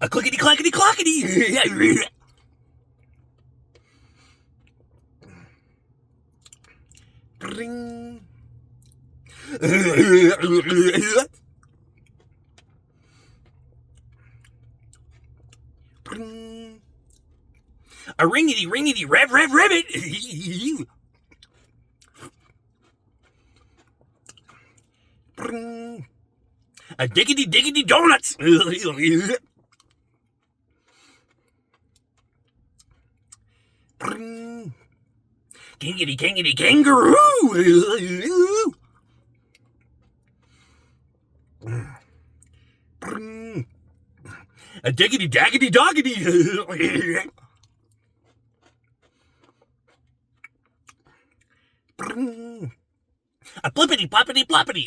A clickety clackety clockety. Ring. A ringety ribbit. A diggity donuts. Kingity kangaroo. A diggity daggity doggity. A flippity ploppity ploppity.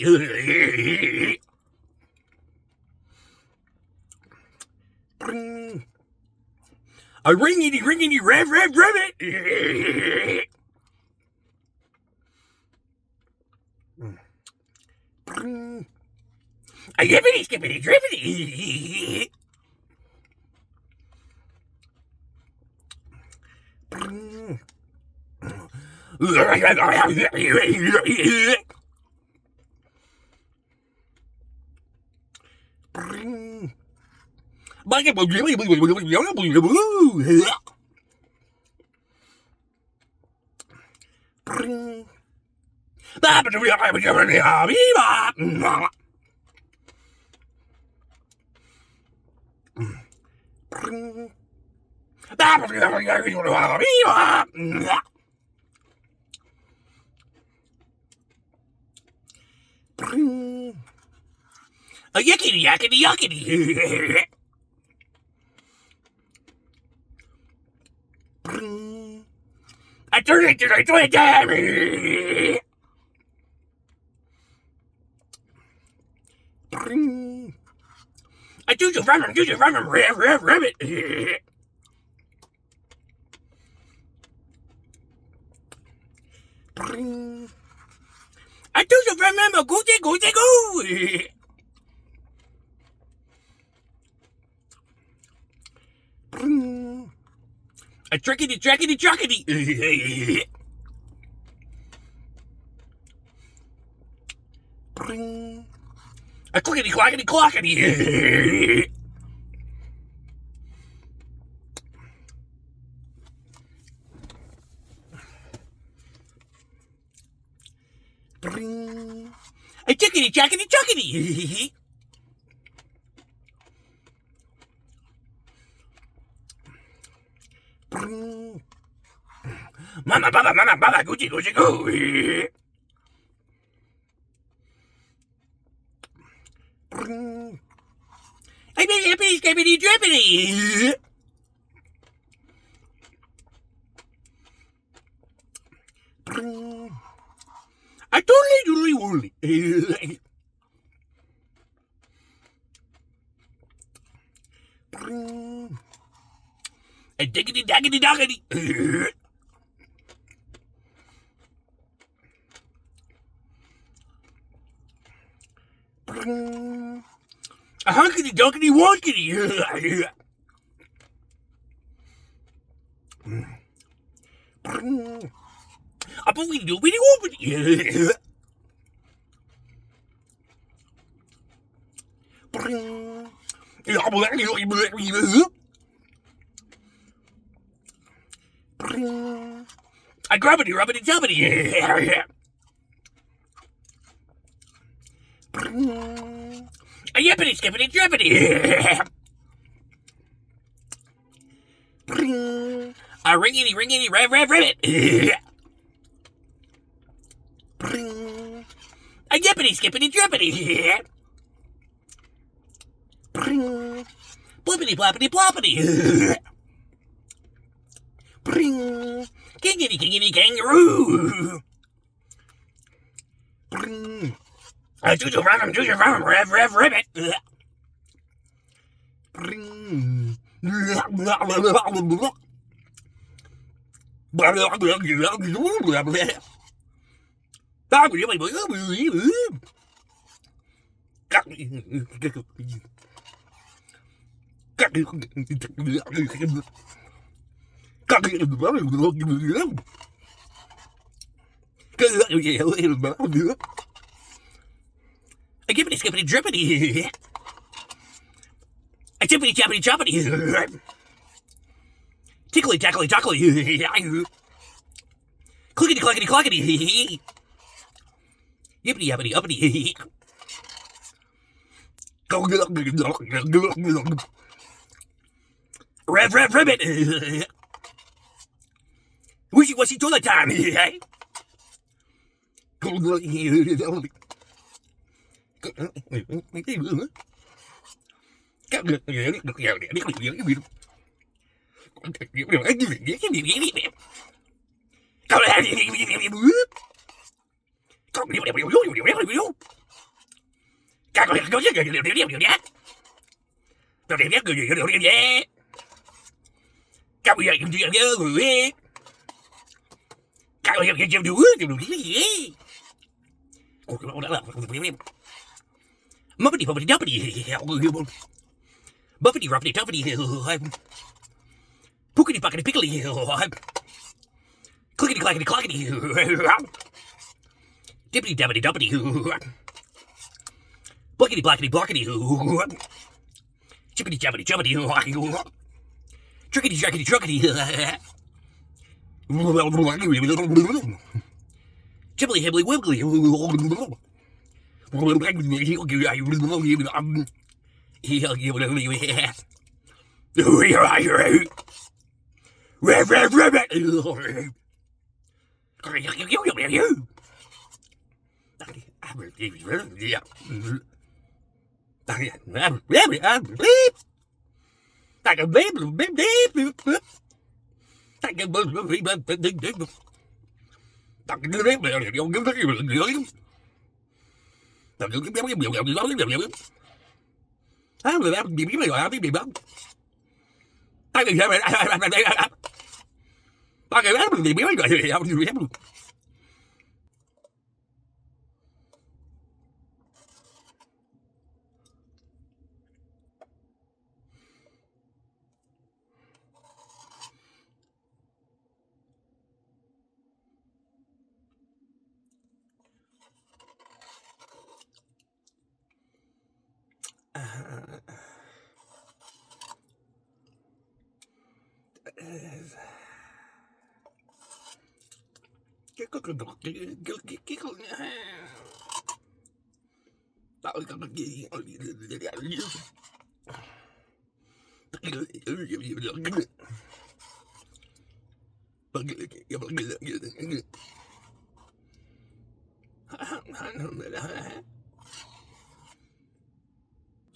A ringity ribbit. A yippity skippity drippity. A yickety yakety yuckety. I turn it to a damn. I do you run rabbit. I do you remember goody goo. A trickety chuckety. A clickety clackety clockety. A chickety chackety chuckety. Mama, baba, goochie, goo. I be hippity, skippity, drippity. I totally woolly. A diggity daggity doggity. A hunkity dunkity wonkity. A boopity doopity whoopity. A grubbity rubbity jubbity. A yippity skippity drippity. A ringity ribbit. A yippity skippity drippity. Blippity ploppity ploppity. Kingity kangaroo. Do you run, ribbit. A gippity skippity drippity. A tippity tappity choppity. Tickly tackly tackly. Clickety clackety clackety. Yippity yappity uppity. Rev ribbit. Wishy washy toilet time. Muppity puppity duppity. Buffety ruffety tuffety. Pookity pockety pickly. Clickety clackety clackety. Dippity dappity duppity. Blackety blackety blockety. Chippity chappity chuppity. Trickety trackety truckety. Chippily hibbly wibbly. Ribbit.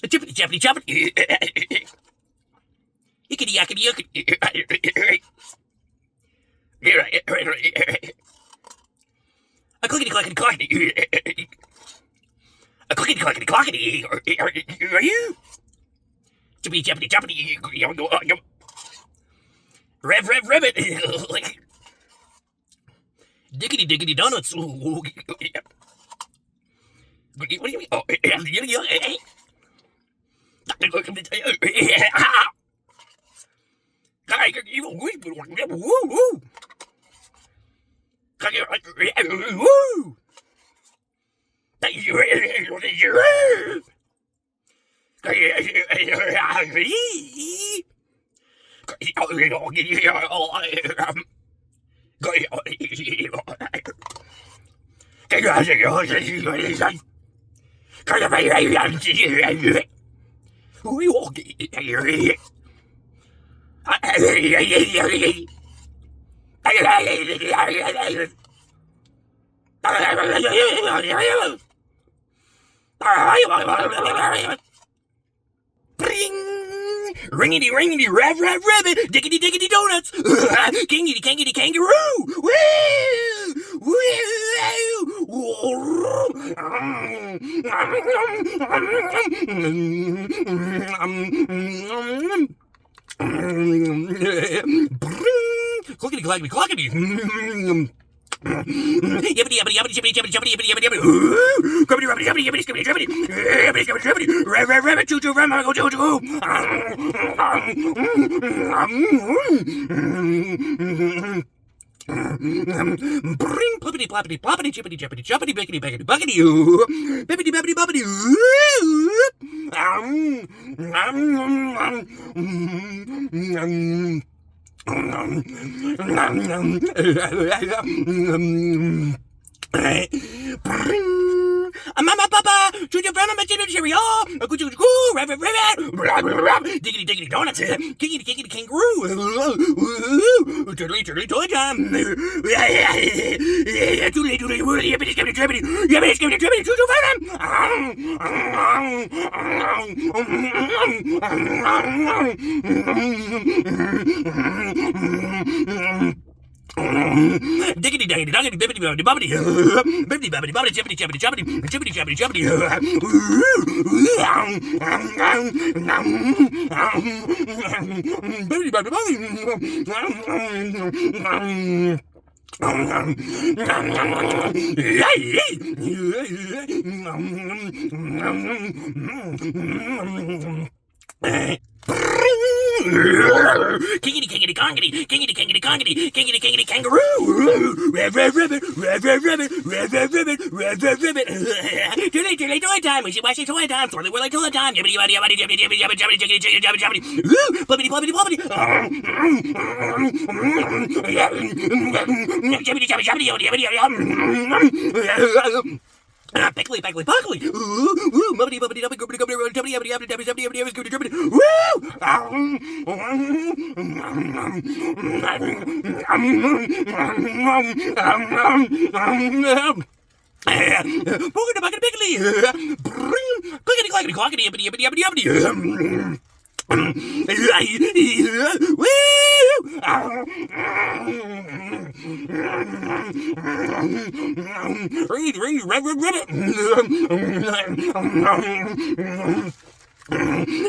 Chippity chappity choppity. Yickety yackety yuckety. A clickety clackety clackety. A clickety clackety clackety. Are you? Chippity chappity choppity. Rev ribbit. Diggity diggity donuts. What do you mean? Oh, Ringity ringity rev ribbit diggity diggity donuts kingity kangity kangaroo Clickety clackety clackety. Yippity yippity yippity yippity yippity yippity yippity yippity. Yippity yippity yippity yippity yippity yippity. Yippity yippity yippity. Rabbit choo choo rabbit go choo choo. Bring plippity ploppity ploppity chippity chippity choppity bickety bickety buckety oo. Bippity bippity boppity oo. Mama, Papa, Junior Brahma, Jimmy Cheerio, a good rabbit, diggity, diggity donuts, kickity, kickity kangaroo, turtly, turtly, toy time, doodly, doodly, woodly, yippity, skippity, drippity, yippity, skippity, drippity, choo-choo, diggity diggity diggity bibbity bobbity bobbity bibbity bobbity bobbity chippity chippity choppity chippity choppity choppity bibbity bobbity bobbity Kinkity kinkity kongity, kinkity kinkity kongity, kinkity kinkity kangaroo. Rabbit, rabbit, rabbit, rabbit, rabbit, rabbit, rabbit, rabbit. Today, today, toy time. Wishy washy toy time. Swirly whirly toy time. Yibbity yibbity yibbity yibbity yibbity yibbity yibbity yibbity yibbity yibbity. Pluppity pluppity pluppity. Yibbity yibbity yibbity yibbity yibbity. Pickly, pickly, puckly. Woo, mubbity, bubbity, dubbity, gubbity, gubbity, dubbity, dubbity, dubbity, dubbity, dubbity, dubbity, dubbity, dubbity, woo. Booger the bucket, pickly. Clickety, clackety, clackety, yibbity, yibbity, yibbity, yibbity. Ring, rabbit.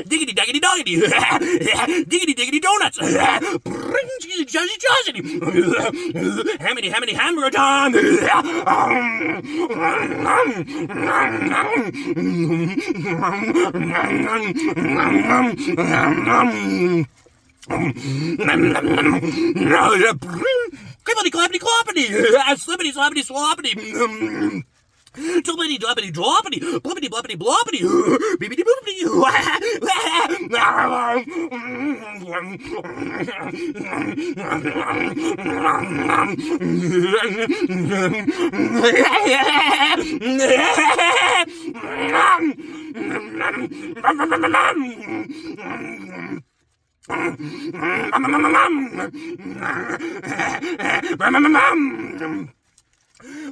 Diggity daggity doggity. Diggity diggity donuts. Bring jazzy jazzy. Hammy hamburger time. Clippity clappity cloppity. Slippity slappity sloppity. Tubbity dobbity droppity, blippity bloppity bloppity, bibbity boopity.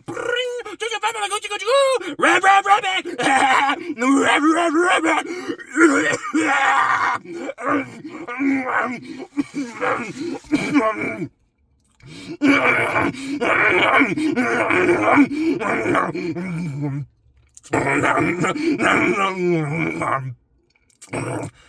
Bring, rabbit, rabbit, rabbit.